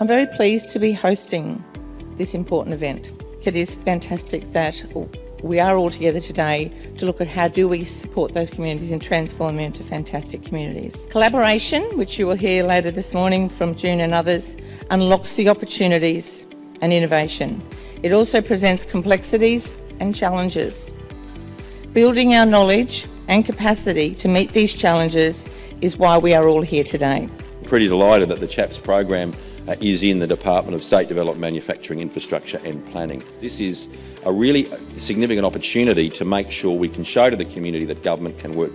I'm very pleased to be hosting this important event. It is fantastic that we are all together today to look at how do we support those communities and transform them into fantastic communities. Collaboration, which you will hear later this morning from June and others, unlocks the opportunities and innovation. It also presents complexities and challenges. Building our knowledge and capacity to meet these challenges is why we are all here today. Pretty delighted that the CHAPS program is in the Department of State Development, Manufacturing, Infrastructure and Planning. This is a really significant opportunity to make sure we can show to the community that government can work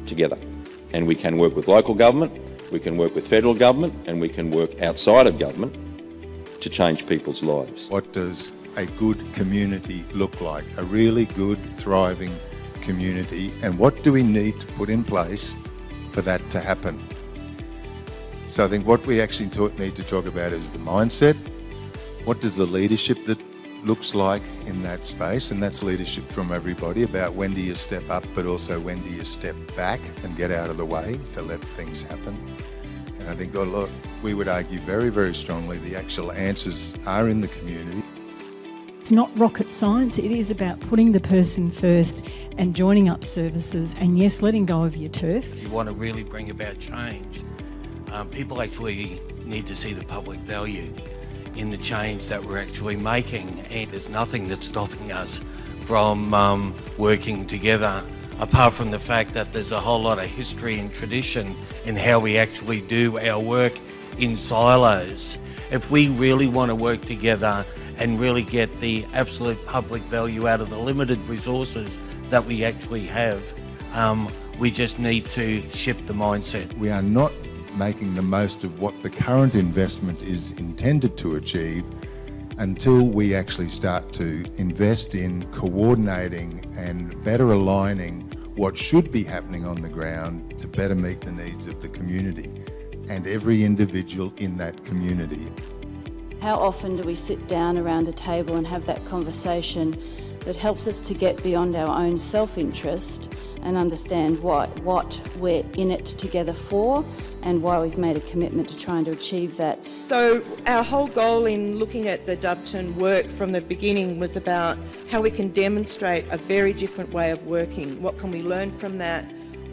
together. And we can work with local government, we can work with federal government, and we can work outside of government to change people's lives. What does a good community look like? A really good, thriving community, and what do we need to put in place for that to happen? So I think what we actually need to talk about is the mindset. What does the leadership that looks like in that space? And that's leadership from everybody about when do you step up, but also when do you step back and get out of the way to let things happen. And I think we would argue very, very strongly the actual answers are in the community. It's not rocket science, it is about putting the person first and joining up services and yes, letting go of your turf. You want to really bring about change. People actually need to see the public value in the change that we're actually making, and there's nothing that's stopping us from working together, apart from the fact that there's a whole lot of history and tradition in how we actually do our work in silos. If we really want to work together and really get the absolute public value out of the limited resources that we actually have, we just need to shift the mindset. We are not making the most of what the current investment is intended to achieve until we actually start to invest in coordinating and better aligning what should be happening on the ground to better meet the needs of the community and every individual in that community. How often do we sit down around a table and have that conversation that helps us to get beyond our own self-interest and understand what we're in it together for and why we've made a commitment to trying to achieve that. So our whole goal in looking at the Doveton work from the beginning was about how we can demonstrate a very different way of working. What can we learn from that?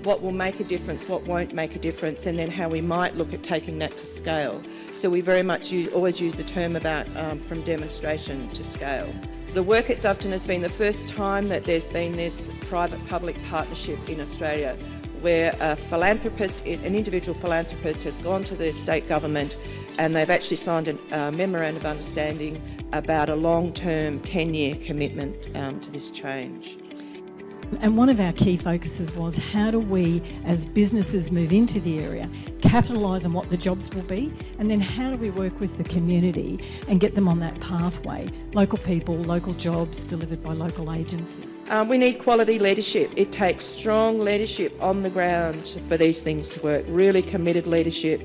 What will make a difference? What won't make a difference? And then how we might look at taking that to scale. So we very much always use the term about from demonstration to scale. The work at Doveton has been the first time that there's been this private-public partnership in Australia where a philanthropist, an individual philanthropist has gone to the state government and they've actually signed a memorandum of understanding about a long-term 10-year commitment to this change. And one of our key focuses was how do we, as businesses move into the area, capitalise on what the jobs will be, and then how do we work with the community and get them on that pathway? Local people, local jobs delivered by local agencies. We need quality leadership. It takes strong leadership on the ground for these things to work, really committed leadership,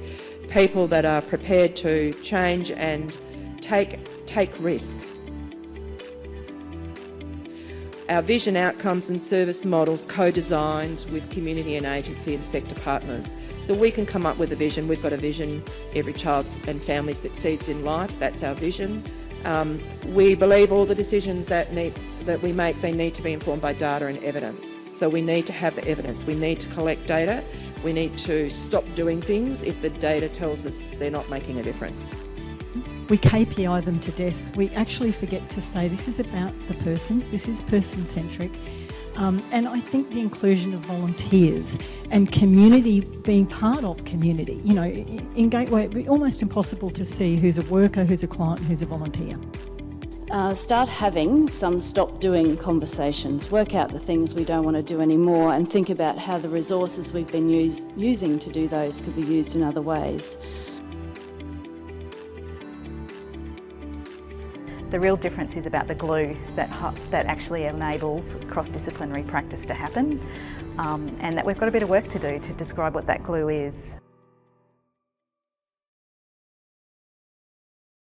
people that are prepared to change and take risk. Our vision, outcomes and service models co-designed with community and agency and sector partners. So we can come up with a vision. We've got a vision, every child and family succeeds in life. That's our vision. We believe all the decisions that we make, they need to be informed by data and evidence. So we need to have the evidence. We need to collect data. We need to stop doing things if the data tells us they're not making a difference. We KPI them to death. We actually forget to say this is about the person, this is person-centric. And I think the inclusion of volunteers and community, being part of community. You know, in Gateway it'd be almost impossible to see who's a worker, who's a client, who's a volunteer. Start having some stop doing conversations, work out the things we don't want to do anymore and think about how the resources we've been using to do those could be used in other ways. The real difference is about the glue that actually enables cross-disciplinary practice to happen, and that we've got a bit of work to do to describe what that glue is.